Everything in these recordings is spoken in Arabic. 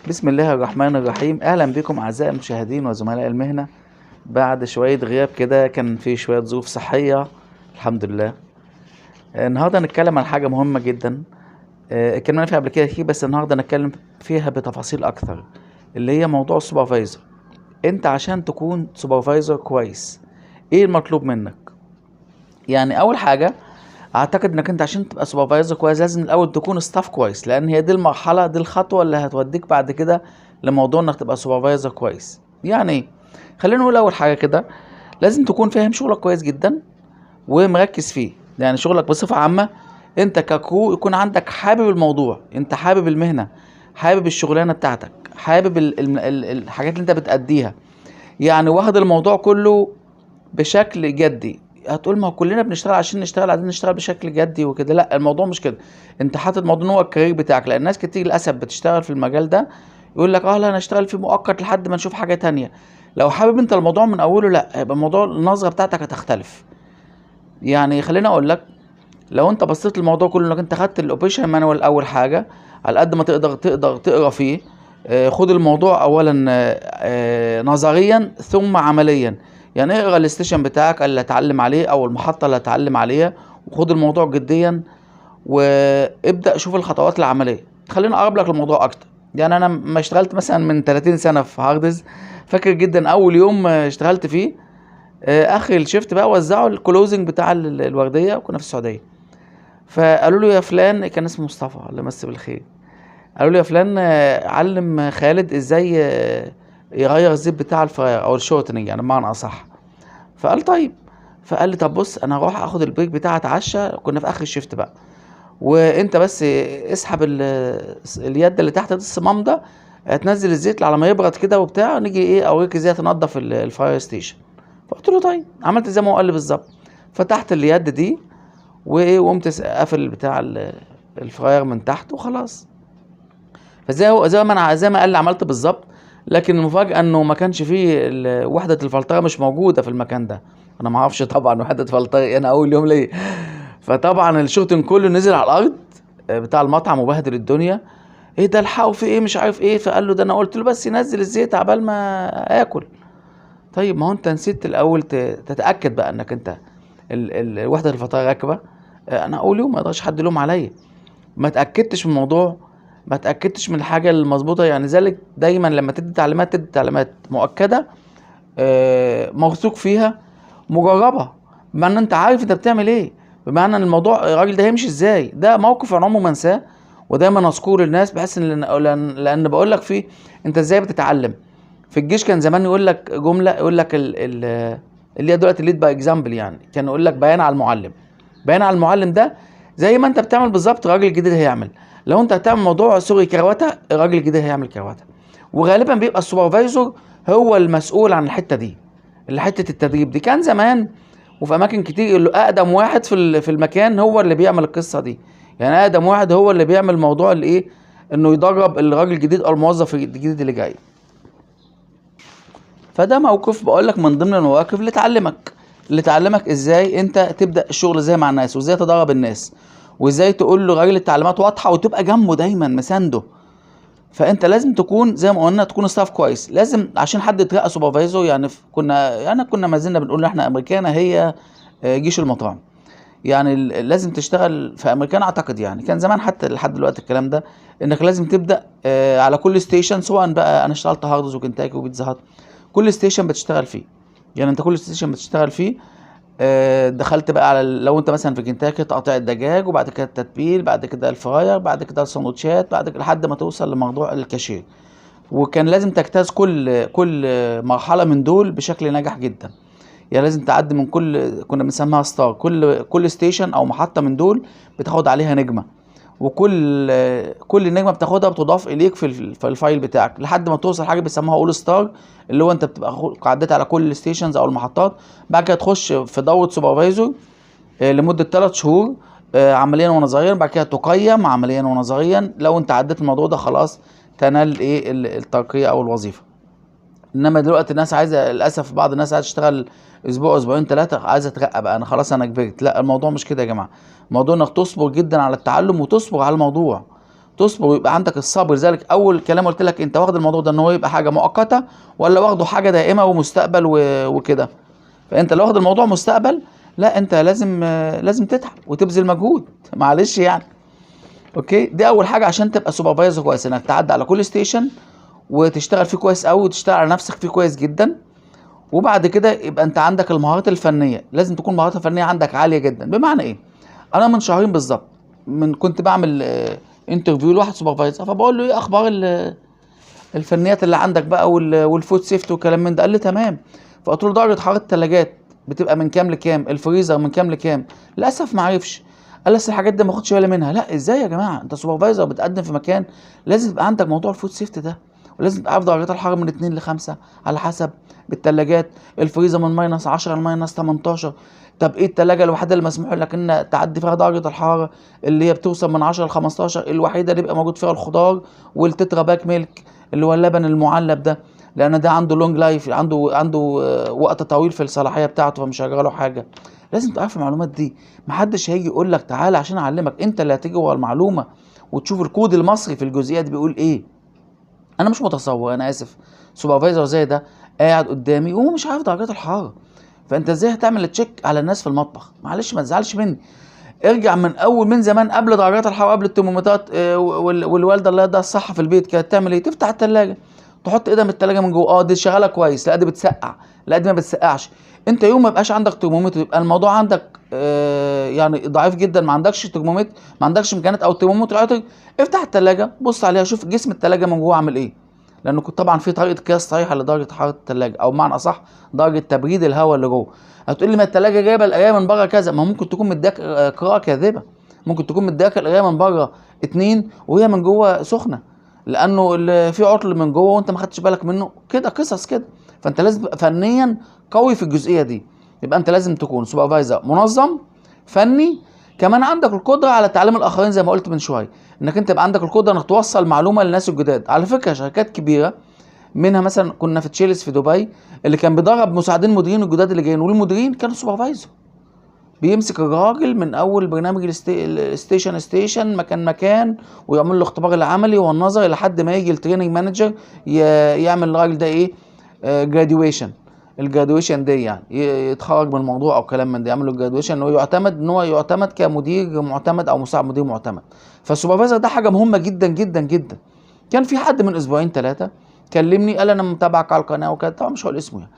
بسم الله الرحمن الرحيم. اهلا بكم اعزائي المشاهدين وزملاء المهنه. بعد شويه غياب كده كان في شويه ظروف صحيه، الحمد لله. النهارده هنتكلم عن حاجه مهمه جدا. اتكلمنا فيها قبل كده كتير، بس النهارده هنتكلم فيها بتفاصيل اكثر، اللي هي موضوع السوبرفايزر. انت عشان تكون سوبرفايزر كويس، ايه المطلوب منك؟ يعني اول حاجه، اعتقد انك انت عشان تبقى سوبرفايزر كويس لازم الاول تكون ستاف كويس، لان هي دي المرحله، دي الخطوه اللي هتوديك بعد كده لموضوع انك تبقى سوبرفايزر كويس. يعني ايه؟ خلينا نقول اول حاجه كده، لازم تكون فاهم شغلك كويس جدا ومركز فيه. يعني شغلك بصفه عامه، انت ككرو يكون عندك حابب الموضوع، انت حابب المهنه، حابب الشغلانه بتاعتك، حابب الحاجات اللي انت بتأديها، يعني واخد الموضوع كله بشكل جدي. هتقول ما هو كلنا بنشتغل عشان نشتغل، عايزين نشتغل بشكل جدي وكده. لا، الموضوع مش كده. انت حاطط الموضوع ان هو الكارير بتاعك، لان ناس كتير للاسف بتشتغل في المجال ده يقول لك لا انا اشتغل فيه مؤقت لحد ما نشوف حاجه تانية. لو حابب انت الموضوع من اوله، لا، يبقى الموضوع النظره بتاعتك هتختلف. يعني خليني اقول لك، لو انت بصيت للموضوع كله انك انت خدت الاوبريشن مانوال اول حاجه، على قد ما تقدر تقرا فيه. خد الموضوع اولا نظريا ثم عمليا. يعني اقرا الاستيشن بتاعك اللي هتعلم عليه او المحطه اللي هتعلم عليها، وخد الموضوع جديا وابدا شوف الخطوات العمليه. خليني اقرب لك الموضوع اكتر. يعني انا ما اشتغلت مثلا من 30 سنه في هاردز، فاكر جدا اول يوم اشتغلت فيه. اخر الشيفت بقى وزعوا الكلوزنج بتاع الورديه، وكنا في السعوديه. فقالوا له يا فلان، كان اسمه مصطفى الله يمسيه بالخير، قالوا له يا فلان علم خالد ازاي يغير الزيت بتاع الفراغ او الشورتنج، يعني بمعنى اصح. فقال طيب. فقال لي طب بص، انا هروح اخد البريك بتاعي اتعشى، كنا في اخر الشيفت بقى، وانت بس اسحب اليد اللي تحت الصمام ده، هتنزل الزيت على ما يبرد كده وبتاع، نيجي اوريك ازاي تنضف الفاير ستيشن. فقلت له طيب. عملت زي ما هو قال لي بالظبط. فتحت اليد دي وقمت قافل بتاع الفراير من تحت وخلاص. زي ما قال لي عملت بالظبط. لكن المفاجأة انه ما كانش فيه وحدة الفلترة، مش موجودة في المكان ده. انا ما اعرفش طبعا وحدة فلترة، انا اول يوم ليا. فطبعا الشورتن كله نزل على الارض بتاع المطعم وبهدل الدنيا. ايه ده، الحقوا في ايه، مش عارف ايه. فقال له ده انا قلت له بس ينزل الزيت عبال ما اكل. طيب ما هو انت نسيت الاول تتأكد بقى انك انت وحدة الفلترة راكبة. انا اول يوم ما يقدرش حد يلوم عليا، ما تأكدتش من الموضوع، ما تأكدتش من الحاجة المظبوطة. يعني ذلك دايما لما تدي تعليمات مؤكدة، موثوق فيها، مجربة، بمعنى ان انت عارف انت بتعمل ايه، بمعنى ان الموضوع الراجل ده هيمشي ازاي. ده موقف انا عمري ما انساه، ودايما اذكره للناس، بحس ان لان بقول لك فيه انت ازاي بتتعلم. في الجيش كان زمان يقول لك جملة، يقول لك اللي هي دلوقتي ليد باي اكزامبل، يعني كان يقول لك بيان على المعلم. بيان على المعلم ده زي ما انت بتعمل بالظبط الراجل الجديد هيعمل. لو انت هتعمل موضوع سوري كروته، الراجل الجديد هيعمل كروته. وغالبا بيبقى السوبرفايزر هو المسؤول عن الحته دي، اللي حته التدريب دي. كان زمان وفي اماكن كتير اللي اقدم واحد في المكان هو اللي بيعمل القصه دي. يعني اقدم واحد هو اللي بيعمل موضوع الايه، انه يدرب الراجل الجديد او الموظف الجديد اللي جاي. فده موقف بقول لك من ضمن المواقف اللي تعلمك ازاي انت تبدا الشغل ازاي مع الناس، وازاي تدرب الناس، وازاي تقول له راجل التعليمات واضحه، وتبقى جنبه دايما مسانده. فانت لازم تكون زي ما قلنا تكون ستاف كويس. لازم عشان حد يترقى سوبرفايزر، يعني كنا ما زلنا بنقول احنا امريكانا هي جيش المطاعم. يعني لازم تشتغل في امريكان. اعتقد يعني كان زمان حتى لحد دلوقتي الكلام ده، انك لازم تبدا على كل ستيشن. سواء بقى انا اشتغلت هاردز وكنتاكي وبيتزا هات، كل ستيشن بتشتغل فيه. يعني انت كل ستيشن بتشتغل فيه دخلت بقى على لو انت مثلا في كنتاكي تقطيع الدجاج، وبعد كده التتبيل، بعد كده الفراير، بعد كده السندوتشات، بعد كده لحد ما توصل لموضوع الكاشير. وكان لازم تجتاز كل مرحله من دول بشكل ناجح جدا. يعني لازم تعدي من كنا بنسميها ستار، كل ستيشن او محطه من دول بتاخد عليها نجمه، كل نجمه بتاخدها بتضاف اليك في الفايل بتاعك لحد ما توصل حاجه بيسموها اول ستار، اللي هو انت بتبقى عديت على كل الستيشنز او المحطات. بعد كده تخش في دوره سوبرفايزر لمده 3 شهور عمليا ونظريا. بعد كده تقيم عمليا ونظريا. لو انت عديت الموضوع ده خلاص تنال ايه الترقيه او الوظيفه. انما دلوقتي الناس عايزه، للاسف بعض الناس عايزه تشتغل اسبوع اسبوعين ثلاثه، عايزه ترقى بقى، انا خلاص انا كبرت. لا، الموضوع مش كده يا جماعه. الموضوع انك تصبر جدا على التعلم وتصبر على الموضوع، تصبر ويبقى عندك الصبر. لذلك اول كلام قلت لك انت واخد الموضوع ده ان هو يبقى حاجه مؤقته ولا واخده حاجه دائمه ومستقبل وكده. فانت لو واخد الموضوع مستقبل، لا انت لازم تتعب وتبذل مجهود، معلش يعني. اوكي، دي اول حاجه عشان تبقى سوبرفايزر كويس، انك تعدي على كل ستيشن وتشتغل فيه كويس قوي وتشتغل على نفسك فيه كويس جدا. وبعد كده يبقى انت عندك المهارات الفنيه، لازم تكون المهارات الفنيه عندك عاليه جدا. بمعنى ايه؟ انا من شهرين بالظبط كنت بعمل انترفيو لواحد سوبرفايزر، فبقول له ايه اخبار الفنيات اللي عندك بقى والفود سيفتي والكلام من ده. قال لي تمام. فقلت له درجه حراره الثلاجات بتبقى من كام لكام، الفريزر من كام لكام؟ للاسف ما عرفش. قال لي الحاجات دي ما اخدش بالي منها. لا ازاي يا جماعه، انت سوبرفايزر بتقدم في مكان، لازم يبقى عندك موضوع الفود سيفتي ده، ولازم تبقى عارف درجات الحراره من 2 ل5 على حسب. بالثلاجات الفريزر من -10 ل -18. طب ايه الثلاجه الوحيده اللي مسموح لك ان تعدي فيها درجه الحراره اللي هي بتوصل من 10 ل 15؟ الوحيده اللي بيبقى موجود فيها الخضار والتترا باك ميلك اللي هو اللبن المعلب ده، لان ده عنده لونج لايف، عنده وقت طويل في الصلاحيه بتاعته، فمش هيجرى له حاجه. لازم تعرف المعلومات دي. محدش هيجي يقول لك تعالى عشان اعلمك، انت اللي هتيجي ورا المعلومه وتشوف الكود المصري في الجزئيه دي بيقول ايه. انا مش متصور، انا اسف، سوبرفايزر زي ده قاعد قدامي وهو مش عارف درجات الحراره، فانت ازاي هتعمل تشيك على الناس في المطبخ؟ معلش ما تزعلش مني، ارجع من زمان قبل درجات الحراره، قبل الترمومترات. والوالده الله يديها الصحه في البيت كانت تعمل ايه؟ تفتح الثلاجه، تحط ايدها من الثلاجه من جوه، دي شغاله كويس، لا دي بتسقع، لا دي ما بتسقعش. انت يوم ما يبقاش عندك ترمومتر يبقى الموضوع عندك يعني ضعيف جدا، ما عندكش ترمومتر، ما عندكش امكانيات او ترمومتر عطر، افتح الثلاجه بص عليها، شوف جسم الثلاجه من جوه عامل ايه، لانه طبعا في طريقه قياس صحيحه لدرجه حراره الثلاجه، او بمعنى اصح درجه تبريد الهواء اللي جوه. هتقول لي ما الثلاجه جايبه القرايه من بره كذا، ما ممكن تكون مدياك قراءه كاذبه، ممكن تكون مدياك القرايه من بره 2 وهي من جوه سخنه، لانه في عطل من جوه وانت ما خدتش بالك منه، كده قصص كده. فانت لازم تبقى فنيا قوي في الجزئيه دي. يبقى انت لازم تكون سوبرفايزر منظم فني، كمان عندك القدره على تعليم الاخرين زي ما قلت من شويه، انك انت يبقى عندك القدره انك توصل معلومه للناس الجداد. على فكره شركات كبيره منها مثلا كنا في تشيلس في دبي، اللي كان بيدرب مساعدين مديرين الجداد اللي جايين، والمديرين كانوا سوبرفايزر، بيمسك الراجل من اول برنامج الستيشن مكان ويعمل له اختبار العملي والنظري لحد ما يجي التريننج مانجر يعمل الراجل ده ايه، جراديويشن. الجراديويشن دي يعني يتخرج من الموضوع او كلام من ده، يعمل له جراديويشن ان هو يعتمد كمدير معتمد او مساعد مدير معتمد. فالسوبرفايزر ده حاجه مهمه جدا جدا جدا. كان في حد من اسبوعين 3 كلمني قال انا متابعك على القناه وكده، طبعا مش هقول اسمه يعني،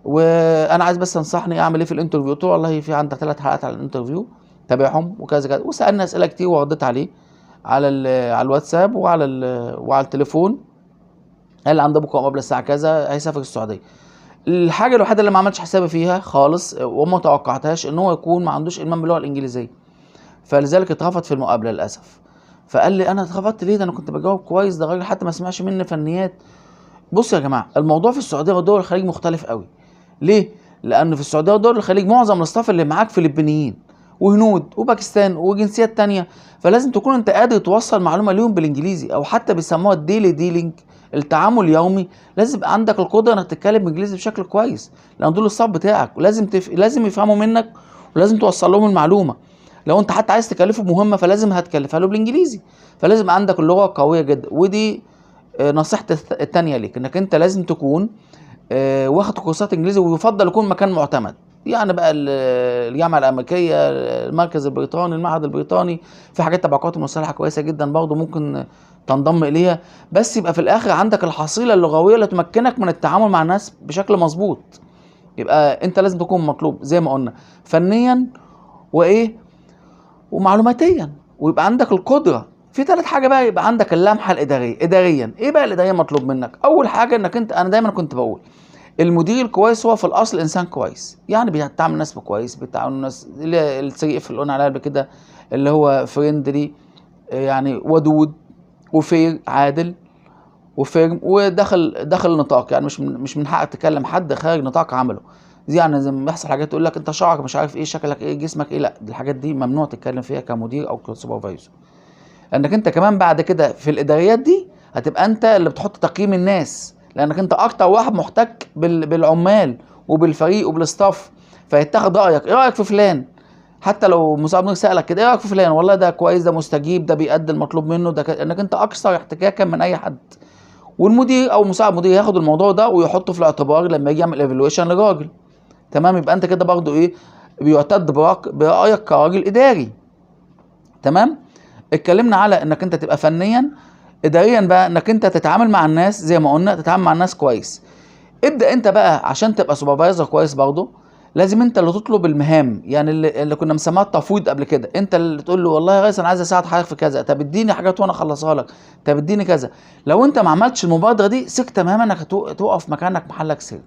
وانا عايز بس انصحني اعمل ايه في الانترفيو. قلت له والله في عندك 3 حلقات على الانترفيو تابعهم وكذا كذا، وسالني اسئله كتير ورديت عليه على الواتساب وعلى التليفون. قال لي عنده بكره مقابله الساعه كذا، هيسافر السعوديه. الحاجه الوحيده اللي ما عملتش حسابي فيها خالص وما توقعتهاش ان هو يكون ما عندوش المام باللغه الانجليزيه، فلذلك اترفض في المقابله للاسف. فقال لي انا اترفضت ليه؟ ده انا كنت بجاوب كويس، ده الراجل حتى ما سمعش مني فنيات. بص يا جماعه، الموضوع في السعوديه ودول الخليج مختلف قوي. ليه؟ لان في السعوديه ودول الخليج معظم الاستاف اللي معاك فلبينيين وهنود وباكستان وجنسيات تانية، فلازم تكون انت قادر توصل معلومه ليهم بالانجليزي، او حتى بيسموها الديلي ديلينج، التعامل اليومي. لازم يبقى عندك القدره انك تتكلم انجليزي بشكل كويس، لان دول الصف بتاعك ولازم لازم يفهموا منك، ولازم توصل لهم المعلومه. لو انت حتى عايز تكلفه بمهمه فلازم هتكلفها له بالانجليزي، فلازم عندك اللغه قويه جدا. ودي نصيحتي التانية ليك، انك انت لازم تكون واخد كورسات انجليزي، ويفضل يكون مكان معتمد، يعني بقى الجامعه الامريكيه، المركز البريطاني، المعهد البريطاني، في حاجات تبع القوات المسلحه كويسه جدا برضه ممكن تنضم اليها، بس يبقى في الاخر عندك الحصيله اللغويه اللي تمكنك من التعامل مع الناس بشكل مظبوط. يبقى انت لازم تكون مطلوب زي ما قلنا فنيا وايه ومعلوماتيا، ويبقى عندك القدره في 3 حاجه بقى. يبقى عندك اللمحه الاداريه. اداريا ايه بقى الاداريه مطلوب منك؟ اول حاجه انك انا دايما كنت بقول المدير الكويس هو في الاصل انسان كويس، يعني بيتعامل الناس كويس، بيتعامل الناس السي اللي قلنا عليها قبل كده، اللي هو فريندلي، يعني ودود وفير، عادل وفيرم، دخل النطاق، يعني مش من حقك تكلم حد خارج نطاق عمله. دي يعني زي ما بيحصل حاجات تقول لك انت شعرك مش عارف ايه، شكلك ايه، جسمك ايه، لا دي الحاجات دي ممنوع تتكلم فيها كمدير او كسوبرفايزر، لانك انت كمان بعد كده في الاداريات دي هتبقى انت اللي بتحط تقييم الناس، لانك انت اكتر واحد محتك بالعمال وبالفريق وبالستاف، فيتاخد رايك، ايه رايك في فلان، حتى لو مساعد مدير سالك كده ايه رايك في فلان، والله ده كويس، ده مستجيب، ده بيأدي المطلوب منه، ده انك انت اكثر احتكاكا من اي حد. والمدير او مساعد مدير ياخد الموضوع ده ويحطه في الاعتبار لما يجي يعمل ايفالويشن لراجل. تمام، يبقى انت كده برضو ايه، بيعتد برأيك كراجل اداري. تمام. اتكلمنا على انك انت تبقى فنيا. اداريا بقى انك انت تتعامل مع الناس زي ما قلنا، تتعامل مع الناس كويس. ابدأ انت بقى عشان تبقى سوبرفايزر كويس برضه، لازم انت اللي تطلب المهام. يعني اللي كنا مسماها التفويض قبل كده، انت اللي تقول له والله يا ريس انا عايز اساعد حضرتك في كذا، طب اديني حاجات وانا اخلصها لك، طب اديني كذا. لو انت ما عملتش المبادره دي، ثق تماما انك هتقف مكانك محلك سر.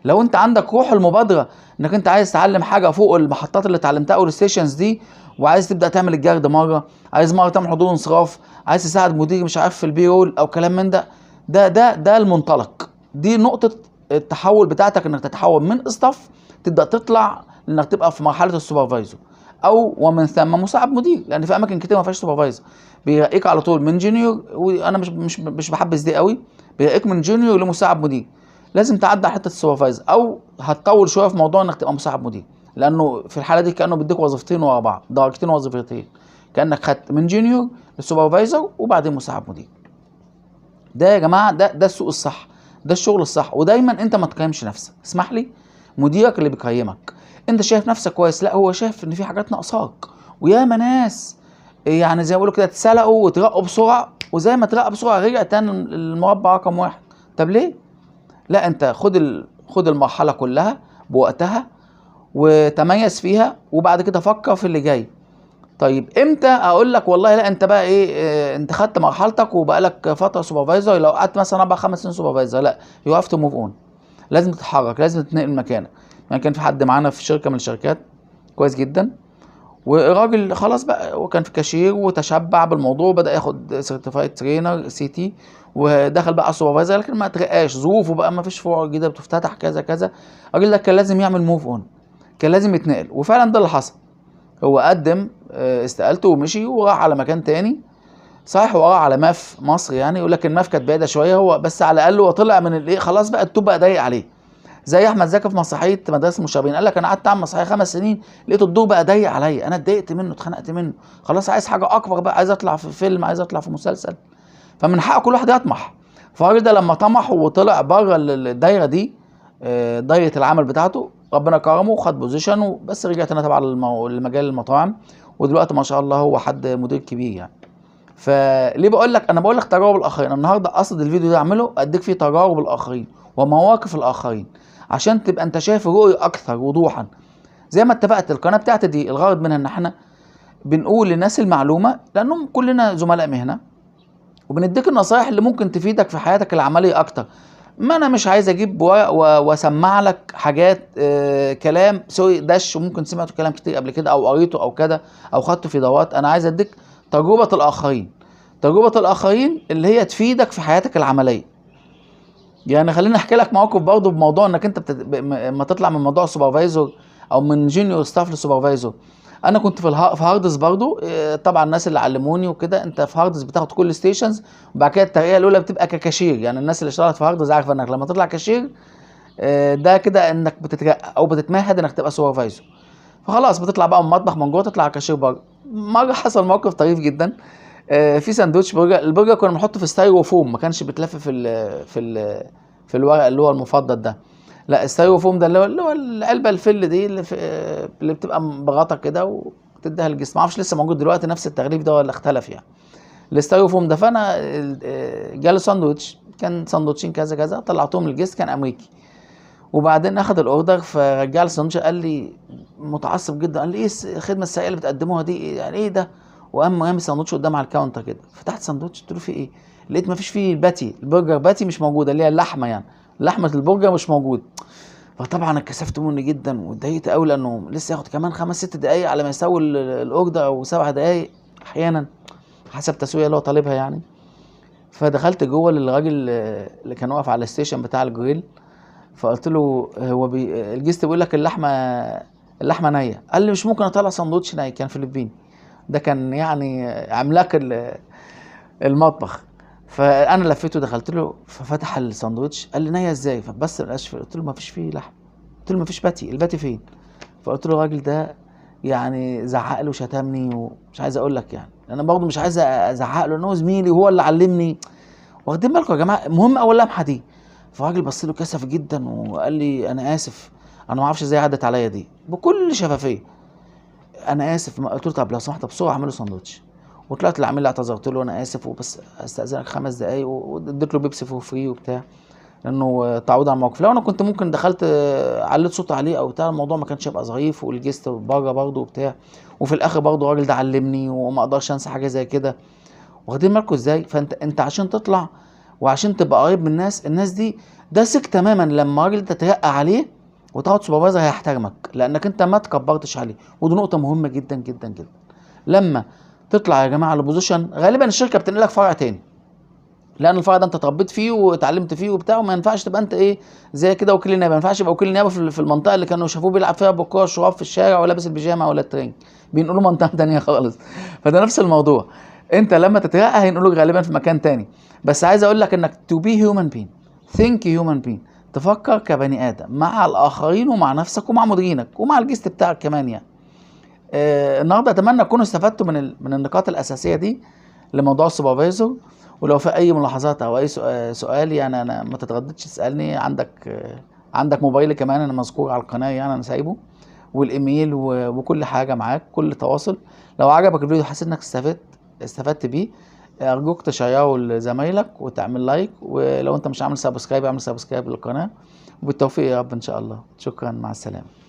لو انت عندك روح المبادره، انك انت عايز تتعلم حاجه فوق المحطات اللي اتعلمتها او الستيشنز دي، وعايز تبدا تعمل الجرد مره، عايز مره تعمل حضور انصراف، عايز تساعد مدير مش عارف في البيرول او كلام من ده، ده المنطلق. دي نقطه التحول بتاعتك، انك تتحول من اصطف تبدا تطلع انك تبقى في مرحله السوبرفايزر، او ومن ثم مساعد مدير، لان في اماكن كتير ما فيهاش سوبرفايزر، بيرقيك على طول من جونيور. وانا مش بحبذ دي قوي، بيرقيك من جونيور لمساعد مدير. لازم تعدي على حته السوبرفايزر، او هتطول شويه في موضوع انك تبقى مساعد مدير، لانه في الحاله دي كانه بيديك وظيفتين ورا بعض، درجتين وظيفتين، كانك خدت من جونيور للسوبرفايزر وبعدين مساعد مدير. ده يا جماعه ده السوق الصح، ده الشغل الصح. ودايما انت ما تقيمش نفسك، اسمح لي، مديرك اللي بيقيمك. انت شايف نفسك كويس، لا هو شايف ان في حاجات ناقصاك. وياما ناس يعني زي ما بيقولوا كده اتسلقوا وترقوا بسرعه، وزي ما ترقى بسرعه رجع تاني المربع رقم واحد. طب ليه؟ لا انت خد المرحله كلها بوقتها وتميز فيها، وبعد كده فكر في اللي جاي. طيب امتى اقول لك والله لا انت بقى ايه انت خدت مرحلتك وبقى لك فتره سوبرفايزر، لو قعدت مثلا 4 5 سنين سوبرفايزر، لا يو هاف تو موف اون. لازم تتحرك، لازم تتنقل مكانك. يعني كان في حد معانا في شركه من الشركات كويس جدا، والراجل خلاص بقى وكان في كاشير وتشبع بالموضوع، وبدا ياخد سيرتيفايد ترينر CT، ودخل بقى على السوبرفايزر، لكن ما اترقاش، ظروفه بقى ما فيش فروع جديده بتفتتح كذا كذا. الراجل ده كان لازم يعمل موف اون، كان لازم يتنقل، وفعلا ده اللي حصل. هو قدم استقالته ومشي وراح على مكان تاني. صحيح وراه على في مصر يعني، يقول لك الماف كانت بعيده شويه، هو بس على الاقل هو طلع من الايه، خلاص بقى الطوب بقى ضيق عليه. زي احمد زكي في مسرحيه مدرسه المشاغبين، قال لك انا قعدت اعمل مسرحيه 5 سنين، لقيت الدور بقى ضيق عليا، انا اتضايقت منه، اتخنقت منه، خلاص عايز حاجه اكبر بقى، عايز اطلع في فيلم، عايز اطلع في مسلسل. فمن حق كل واحد يطمح. فالراجل ده لما طمح وطلع بره الدايره دي، دايره العمل بتاعته، ربنا كرمه وخد بوزيشن، بس رجع تاني طبعا لمجال المطاعم، ودلوقتي ما شاء الله هو حد مدير كبير يعني. فليه بقول لك، انا بقول لك تجارب الاخرين النهارده، قصد الفيديو ده اعمله اديك فيه تجارب الاخرين ومواقف الاخرين، عشان تبقى انت شايف الرؤيه اكثر وضوحا. زي ما اتفقت، القناه بتاعتي دي الغرض منها ان احنا بنقول للناس المعلومه، لانهم كلنا زملاء مهنه، وبنديك النصايح اللي ممكن تفيدك في حياتك العمليه اكتر. ما انا مش عايز اجيب ورق واسمع لك حاجات كلام سوري دش، وممكن سمعت كلام كتير قبل كده او قريته او كده او خدته في دورات. انا عايز اديك تجربه الاخرين، تجربه الاخرين اللي هي تفيدك في حياتك العمليه. يعني خليني احكي لك موقف برضه بموضوع انك انت ما تطلع من موضوع السوبرفايزر او من جونيور ستاف لسوبرفايزر. انا كنت في هاردس برضه، طبعا الناس اللي علموني وكده، انت في هاردس بتاخد كل ستيشنز، وبعد كده الترقيه الاولى بتبقى ككاشير. يعني الناس اللي اشتغلت في هاردس عارفه انك لما تطلع كاشير ده كده انك بتترقى او بتتمهد انك تبقى سوبرفايزر. فخلاص بتطلع بقى من المطبخ من جوه تطلع كاشير بره. مره حصل موقف طريف جدا، في ساندوتش برجر، البرجر كنا بنحطه في ستايروفوم، ما كانش بيتلف في الورق اللي هو المفضل ده، لا الستايروفوم ده اللي هو العلبه الفل دي اللي بتبقى بغطا كده وتديها للجسم. ما اعرفش لسه موجود دلوقتي نفس التغليف ده ولا اختلف يعني الستايروفوم ده. فانا جالي ساندوتش، كان ساندوتشين كذا كذا، طلعتهم للجست، كان امريكي. وبعدين اخد الاوردر، فرجع لي الساندوتش، قال لي متعصب جدا، قال لي ايه الخدمه السيئه اللي بتقدموها دي، يعني ايه ده؟ وقام رامي الساندوتش قدام على الكاونتر كده. فتحت الساندوتش قلت له في ايه؟ لقيت ما فيش فيه الباتي، البرجر باتي مش موجوده، اللي هي اللحمه يعني، لحمه البرجر مش موجود. فطبعا اتكسفت منه جدا واتضايقت قوي، لانه لسه ياخد كمان 5 6 دقايق على ما يسوي الاوردر، او 7 دقايق احيانا حسب تسويه اللي هو طالبها يعني. فدخلت جوه للراجل اللي كان واقف على الستيشن بتاع الجريل، فقلت له هو الجست بيقول لك اللحمه نيه. قال لي مش ممكن اطلع ساندوتش ني، كان فلبيني، ده كان يعني عملاق المطبخ. فانا لفيته دخلت له، ففتح الساندوتش قال لي نيه ازاي؟ فبس قلت له ما فيش فيه لحم، قلت له ما فيش باتي، الباتي فين؟ فقلت له الراجل ده يعني زعق له وشتمني ومش عايز اقول لك يعني، انا برضه مش عايز ازعق له ان هو زميلي وهو اللي علمني. واخدين بالكم يا جماعه؟ المهم اول لمحه دي، فالراجل بص له كسف جدا وقال لي انا اسف، انا ما اعرفش ازاي عدت عليا دي، بكل شفافيه. انا اسف. قلت له طب لو سمحت بسرعه اعمل له ساندوتش. وطلعت للعميل اللي اعتذرت له انا اسف وبس استاذنك 5 دقايق، واديت له بيبسي فور فري وبتاع، لانه تعود على الموقف. لو انا كنت ممكن دخلت عليت صوت عليه او بتاع، الموضوع ما كانش هيبقى ظريف، والجست بره برضه وبتاع. وفي الاخر برضه الراجل ده علمني وما اقدرش انسى حاجه زي كده. واخدين بالكم ازاي؟ فانت عشان تطلع وعشان تبقى قريب من الناس دي، ده ثق تماما لما الراجل تترقى عليه وتاخد سوبرفايزر هيحترمك، لانك انت ما تكبرتش عليه. ودي نقطه مهمه جدا جدا جدا. لما تطلع يا جماعه لبوزيشن، غالبا الشركه بتنقل لك فرع تاني، لان الفرع ده انت اتربيت فيه واتعلمت فيه وبتاع، وما ينفعش تبقى انت ايه زي كده وكيل نيابه. ما ينفعش يبقى وكيل نيابه في المنطقه اللي كانوا شافوه بيلعب فيها بالكوره الشراب في الشارع ولابس البيجامه ولا الترنج، بينقلوا منطقه تانيه خالص. فده نفس الموضوع، انت لما تترقى هينقلوك غالبا في مكان تاني. بس عايز اقول لك انك to be human being، think human being، تفكر كبني ادم مع الاخرين ومع نفسك ومع مديرينك ومع الجست بتاعك كمان يعني. النهارده اتمنى تكونوا استفدتوا من النقاط الاساسيه دي لموضوع السوبرفايزر. ولو في اي ملاحظات او اي سؤال يعني، انا ما تترددش تسالني. عندك موبايلي كمان، انا مذكور على القناه يعني، انا سايبه، والايميل وكل حاجه معاك، كل تواصل. لو عجبك الفيديو حسيت انك استفدت بيه، ارجوك تشيره لزمايلك وتعمل لايك، ولو انت مش عامل سبسكرايب اعمل سبسكرايب للقناه. وبالتوفيق يا رب ان شاء الله. شكرا، مع السلامه.